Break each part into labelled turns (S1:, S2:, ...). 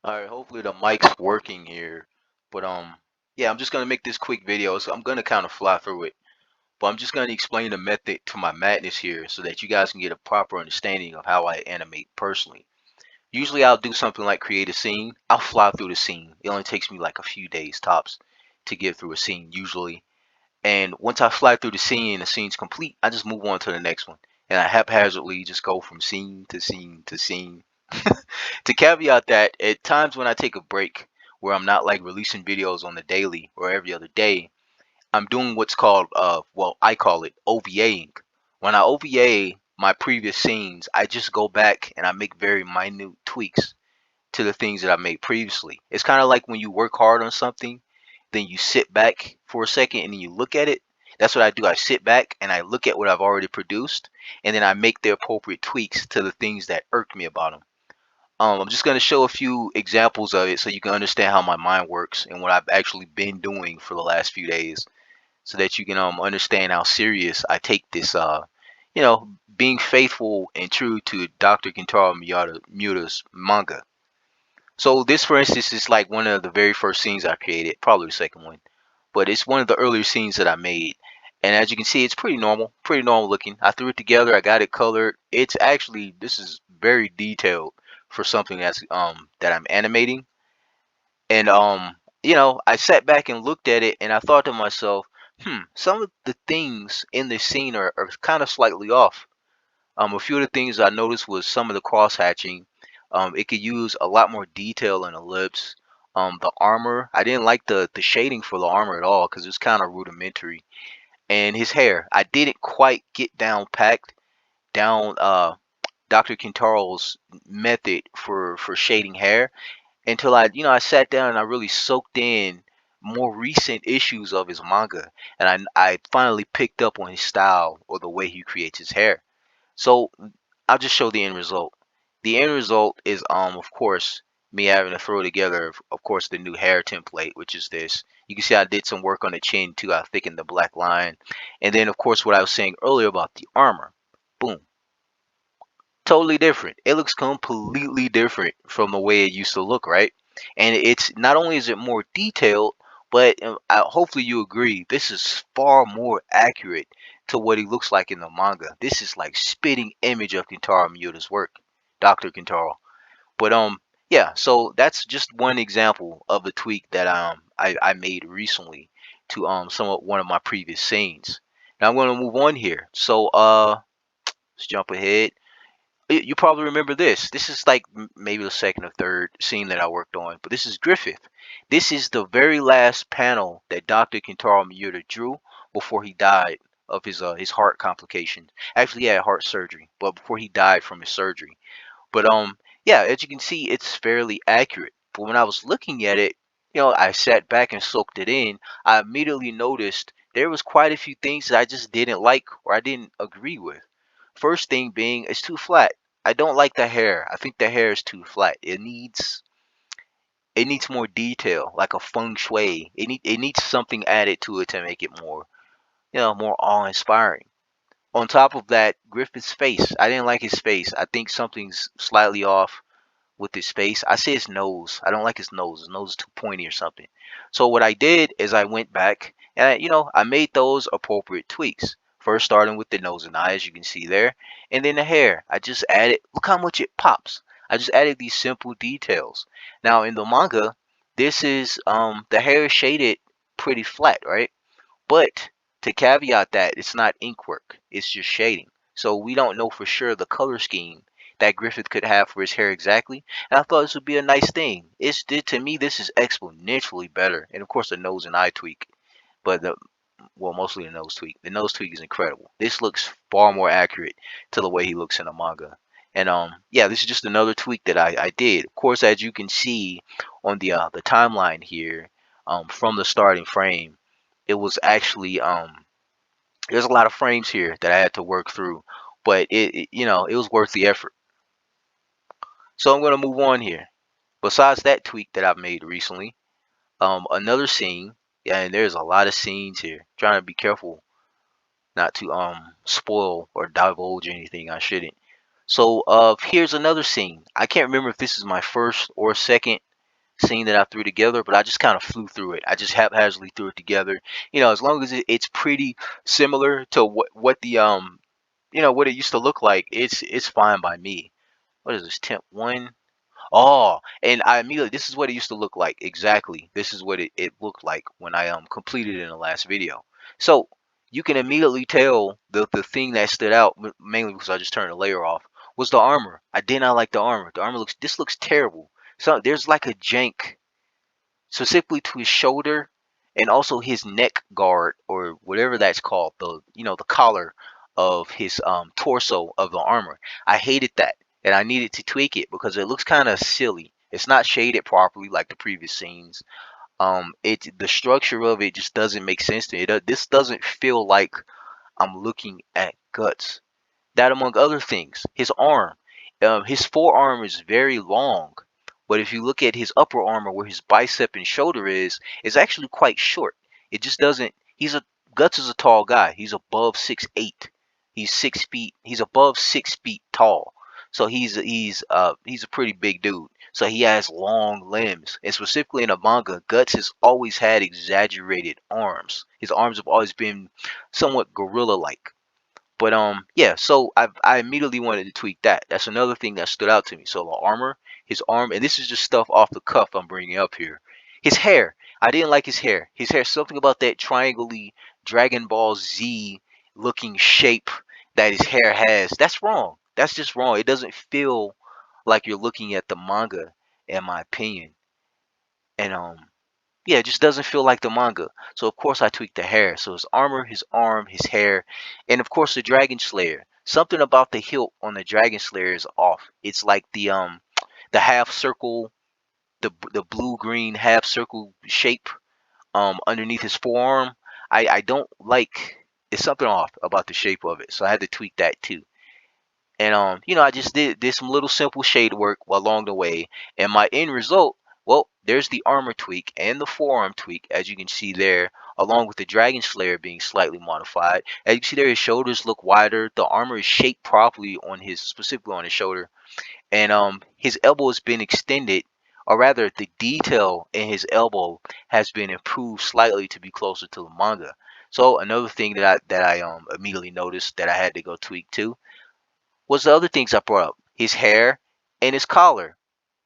S1: Alright, hopefully the mic's working here. But yeah, I'm just gonna make this quick video, so I'm gonna kind of fly through it. But I'm just gonna explain the method to my madness here so that you guys can get a proper understanding of how I animate personally. Usually I'll do something like create a scene. I'll fly through the scene. It only takes me like a few days tops to get through a scene usually. And once I fly through the scene and the scene's complete, I just move on to the next one. And I haphazardly just go from scene to scene to scene. To caveat that, at times when I take a break where I'm not like releasing videos on the daily or every other day, I'm doing what's called well, I call it OVAing. When I OVA my previous scenes, I just go back and I make very minute tweaks to the things that I made previously. It's kind of like when you work hard on something, then you sit back for a second and then you look at it. That's what I do. I sit back and I look at what I've already produced, and then I make the appropriate tweaks to the things that irked me about them. I'm just going to show a few examples of it so you can understand how my mind works and what I've actually been doing for the last few days, so that you can understand how serious I take this. Being faithful and true to Dr. Kentaro Miura's manga. So this, for instance, is like one of the very first scenes I created, probably the second one, but it's one of the earlier scenes that I made. And as you can see, it's pretty normal looking. I threw it together, I got it colored. It's actually, this is very detailed for something that I'm animating. And I sat back and looked at it and I thought to myself, some of the things in this scene are kind of slightly off. A few of the things I noticed was some of the cross hatching. It could use a lot more detail and ellipse. The armor, I didn't like the shading for the armor at all because it's kind of rudimentary. And his hair, I didn't quite get down Dr. Kintaro's method for shading hair until I sat down and I really soaked in more recent issues of his manga, and I finally picked up on his style or the way he creates his hair. So I'll just show the end result. The end result is of course me having to throw together of course the new hair template, which is this. You can see I did some work on the chin too. I thickened the black line. And then of course what I was saying earlier about the armor. Boom. Totally different. It looks completely different from the way it used to look, right? And it's not only is it more detailed, but hopefully you agree, this is far more accurate to what he looks like in the manga. This is like spitting image of Kentaro Miura's work, Dr. Kentaro. But yeah, so that's just one example of a tweak that I made recently to one of my previous scenes. Now I'm going to move on here. So let's jump ahead. You probably remember this. This is like maybe the second or third scene that I worked on, but this is Griffith. This is the very last panel that Dr. Kentaro Miura drew before he died of his heart complications. Actually, he had heart surgery, but before he died from his surgery. But yeah, as you can see, it's fairly accurate. But when I was looking at it, I sat back and soaked it in. I immediately noticed there was quite a few things that I just didn't like or I didn't agree with. First thing being, it's too flat. I don't like the hair. I think the hair is too flat. It needs more detail, like a feng shui. It needs something added to it to make it more awe-inspiring. On top of that, Griffith's face. I didn't like his face. I think something's slightly off with his face. I say his nose. I don't like his nose. His nose is too pointy or something. So what I did is I went back and I made those appropriate tweaks. First starting with the nose and eye, as you can see there, and then the hair. I just added. Look how much it pops. I just added these simple details. Now in the manga, this is the hair is shaded pretty flat, right? But to caveat that, it's not ink work. It's just shading. So we don't know for sure the color scheme that Griffith could have for his hair exactly. And I thought this would be a nice thing. To me, this is exponentially better. And of course, the nose and eye tweak, but mostly the nose tweak. The nose tweak is incredible. This looks far more accurate to the way he looks in the manga. And yeah, this is just another tweak that I did. Of course, as you can see on the timeline here, from the starting frame, it was actually there's a lot of frames here that I had to work through, but it was worth the effort. So I'm gonna move on here. Besides that tweak that I've made recently, another scene, yeah, and there's a lot of scenes here. Trying to be careful not to spoil or divulge anything I shouldn't. So here's another scene. I can't remember if this is my first or second. scene that I threw together, but I just kind of flew through it. I just haphazardly threw it together. As long as it's pretty similar to what the what it used to look like, it's fine by me. What is this, temp one? Oh, and I immediately, this is what it used to look like. Exactly. This is what it looked like when I completed it in the last video. So you can immediately tell the thing that stood out, mainly because I just turned the layer off, was the armor. I did not like the armor. The armor looks terrible. So there's like a jank specifically to his shoulder and also his neck guard or whatever that's called, the collar of his torso of the armor. I hated that, and I needed to tweak it because it looks kind of silly. It's not shaded properly like the previous scenes. The structure of it just doesn't make sense to me. This doesn't feel like I'm looking at guts. That among other things, his arm, his forearm is very long, but if you look at his upper armor where his bicep and shoulder is, it's actually quite short. It just doesn't. Guts is a tall guy. He's above 6'8". He's 6 feet. He's above 6 feet tall. So he's a pretty big dude. So he has long limbs, and specifically in the manga, Guts has always had exaggerated arms. His arms have always been somewhat gorilla-like. But yeah, so I immediately wanted to tweak that. That's another thing that stood out to me. So the armor, his arm, and this is just stuff off the cuff I'm bringing up here. His hair, I didn't like his hair. His hair, something about that triangle-y Dragon Ball Z looking shape that his hair has. That's wrong. That's just wrong. It doesn't feel like you're looking at the manga, in my opinion. And yeah, it just doesn't feel like the manga. So of course I tweaked the hair. So his armor, his arm, his hair, and of course the Dragon Slayer. Something about the hilt on the Dragon Slayer is off. It's like the half circle, the blue green half circle shape underneath his forearm. I don't like. It's something off about the shape of it. So I had to tweak that too. And I just did some little simple shade work along the way, and my end result, well, there's the armor tweak and the forearm tweak, as you can see there, along with the Dragon Slayer being slightly modified. As you can see there, his shoulders look wider. The armor is shaped properly specifically on his shoulder, and his elbow has been extended, or rather, the detail in his elbow has been improved slightly to be closer to the manga. So another thing that I immediately noticed that I had to go tweak too was the other things I brought up. His hair and his collar.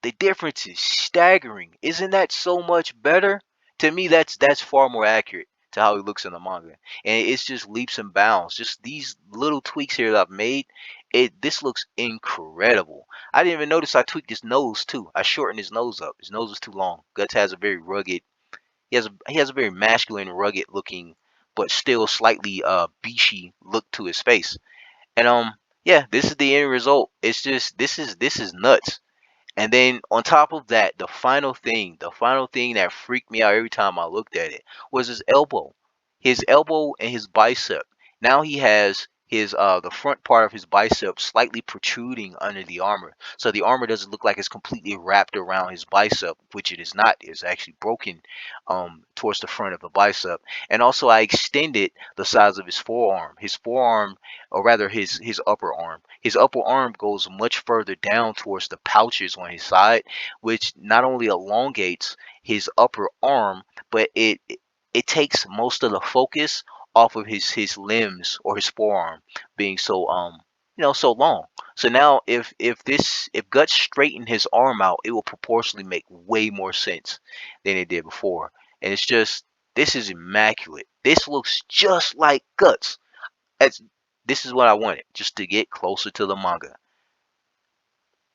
S1: The difference is staggering. Isn't that so much better? To me, that's far more accurate to how he looks in the manga. And it's just leaps and bounds. Just these little tweaks here that I've made. This looks incredible. I didn't even notice I tweaked his nose too. I shortened his nose up. His nose was too long. Guts has a very rugged. He has a very masculine, rugged looking, but still slightly beachy look to his face. And yeah, this is the end result. It's just this is nuts. And then on top of that, the final thing that freaked me out every time I looked at it was his elbow and his bicep. Now he has his the front part of his bicep slightly protruding under the armor, so the armor doesn't look like it's completely wrapped around his bicep, which it is not. It's actually broken towards the front of the bicep. And also, I extended the size of his forearm. His forearm, or rather his upper arm. His upper arm goes much further down towards the pouches on his side, which not only elongates his upper arm, but it takes most of the focus off of his limbs or his forearm being so long. So now if Guts straightened his arm out, it will proportionally make way more sense than it did before. And it's just, this is immaculate. This looks just like Guts. As This is what I wanted, just to get closer to the manga.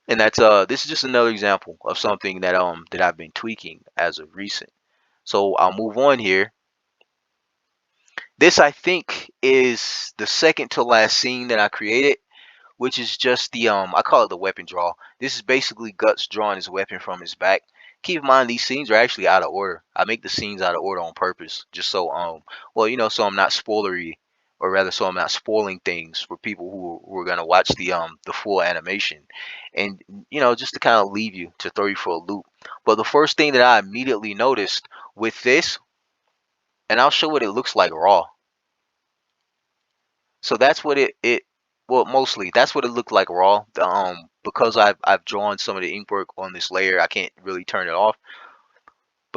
S1: And this is just another example of something that I've been tweaking as of recent. So I'll move on here. This, I think, is the second to last scene that I created, which is just I call it the weapon draw. This is basically Guts drawing his weapon from his back. Keep in mind, these scenes are actually out of order. I make the scenes out of order on purpose, just so so I'm not spoilery, or rather, so I'm not spoiling things for people who are gonna watch the full animation, and just to kind of leave you, to throw you for a loop. But the first thing that I immediately noticed with this, and I'll show what it looks like raw. So that's what it well, mostly that's what it looked like raw. Because I've drawn some of the ink work on this layer, I can't really turn it off.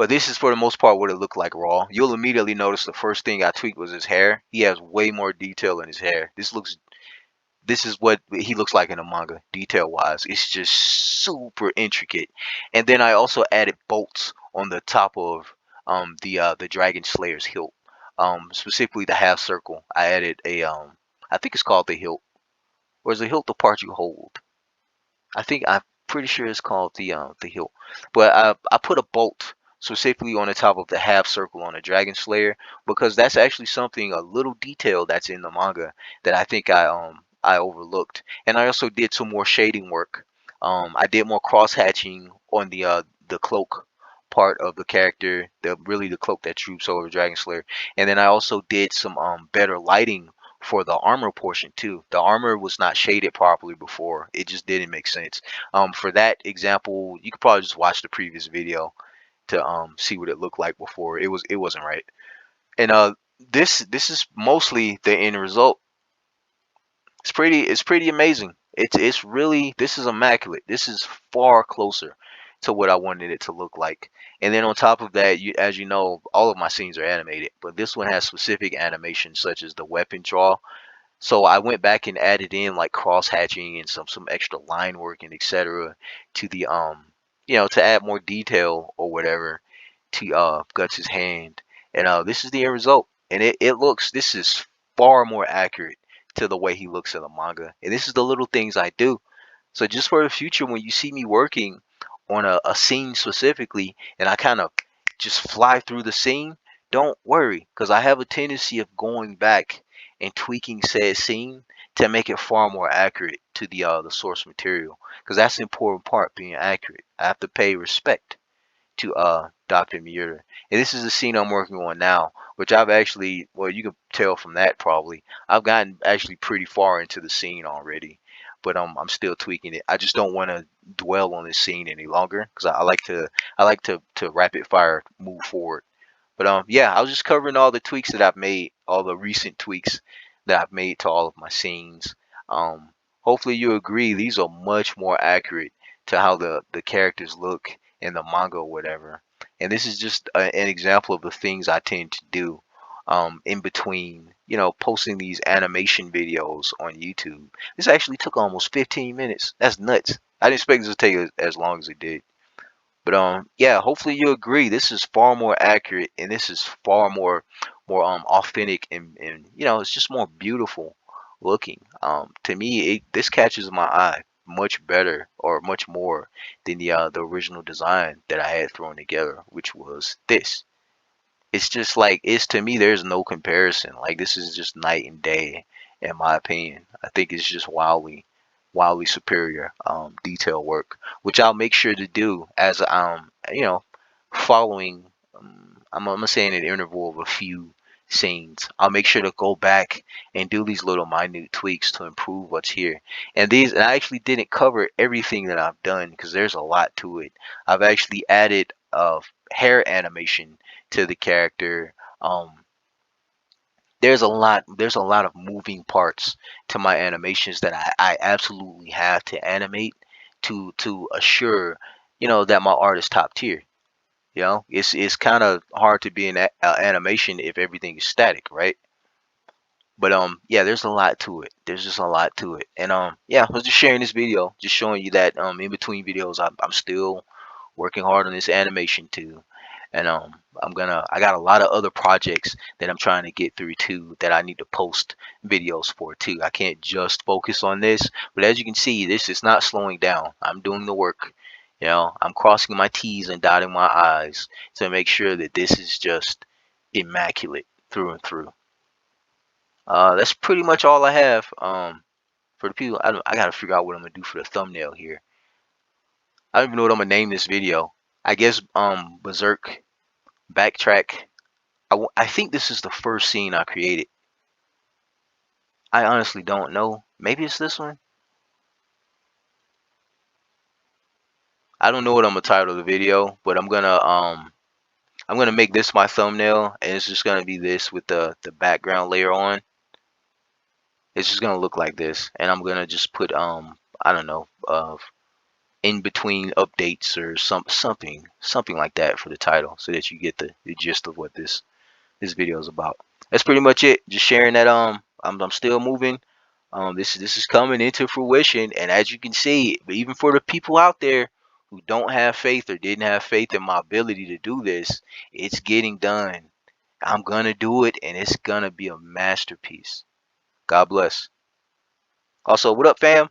S1: But this is for the most part what it looked like raw. You'll immediately notice the first thing I tweaked was his hair. He has way more detail in his hair. This is what he looks like in the manga, detail wise. It's just super intricate. And then I also added bolts on the top of the Dragon Slayer's hilt. Specifically the half circle. I added a I think it's called the hilt. Or is the hilt the part you hold? I'm pretty sure it's called the hilt. But I put a bolt specifically on the top of the half circle on the Dragon Slayer because that's actually something, a little detail that's in the manga that I think I overlooked. And I also did some more shading work. I did more cross hatching on the cloak part of the character, the cloak that droops over Dragon Slayer. And then I also did some better lighting for the armor portion too. The armor was not shaded properly before. It just didn't make sense. For that example, you could probably just watch the previous video to see what it looked like before. It wasn't right. And this is mostly the end result. It's pretty amazing. It's really, this is immaculate. This is far closer to what I wanted it to look like. And then on top of that, as you know, all of my scenes are animated, but this one has specific animations such as the weapon draw. So I went back and added in like cross hatching and some extra line work and etc. to the to add more detail or whatever to Guts' hand. And this is the end result. And it looks, this is far more accurate to the way he looks in the manga. And this is the little things I do. So just for the future, when you see me working on a scene specifically, and I kind of just fly through the scene, don't worry, because I have a tendency of going back and tweaking said scene to make it far more accurate to the source material. Because that's the important part, being accurate. I have to pay respect to Dr. Miura. And this is the scene I'm working on now, which I've actually, well, you can tell from that probably. I've gotten actually pretty far into the scene already, but I'm still tweaking it. I just don't want to dwell on this scene any longer because I like to rapid fire move forward. But yeah, I was just covering all the tweaks that I've made, all the recent tweaks that I've made to all of my scenes. Um, Hopefully you agree these are much more accurate to how the characters look in the manga or whatever. And this is just an example of the things I tend to do in between, posting these animation videos on YouTube. This actually took almost 15 minutes. That's nuts. I didn't expect this to take as long as it did. But yeah, hopefully you agree. This is far more accurate, and this is far more authentic, and it's just more beautiful looking. To me, this catches my eye much better or much more than the original design that I had thrown together, which was this. It's just like, it's, to me, there's no comparison. Like, this is just night and day in my opinion. I think it's just wildly superior detail work, which I'll make sure to do as following. I'm gonna say in an interval of a few scenes, I'll make sure to go back and do these little minute tweaks to improve what's here. And I actually didn't cover everything that I've done because there's a lot to it. I've actually added hair animation to the character. There's a lot of moving parts to my animations that I absolutely have to animate to assure that my art is top tier. It's kind of hard to be in animation if everything is static, right? But yeah, there's a lot to it. There's just a lot to it. And yeah, I was just sharing this video, just showing you that in between videos I'm still working hard on this animation too. And I got a lot of other projects that I'm trying to get through too that I need to post videos for too. I can't just focus on this, but as you can see, this is not slowing down. I'm doing the work. I'm crossing my T's and dotting my I's to make sure that this is just immaculate through and through. That's pretty much all I have. For the people, I gotta figure out what I'm gonna do for the thumbnail here. I don't even know what I'm gonna name this video. I guess Berserk backtrack. I think this is the first scene I created. I honestly don't know. Maybe it's this one. I don't know what I'm gonna title the video, but I'm gonna make this my thumbnail, and it's just gonna be this with the background layer on. It's just gonna look like this, and I'm gonna just put I don't know, in between updates or something like that for the title, so that you get the gist of what this video is about. That's pretty much it. Just sharing that I'm still moving. This is coming into fruition, and as you can see, even for the people out there who don't have faith or didn't have faith in my ability to do this, it's getting done. I'm gonna do it, and it's gonna be a masterpiece. God bless. Also, what up, fam?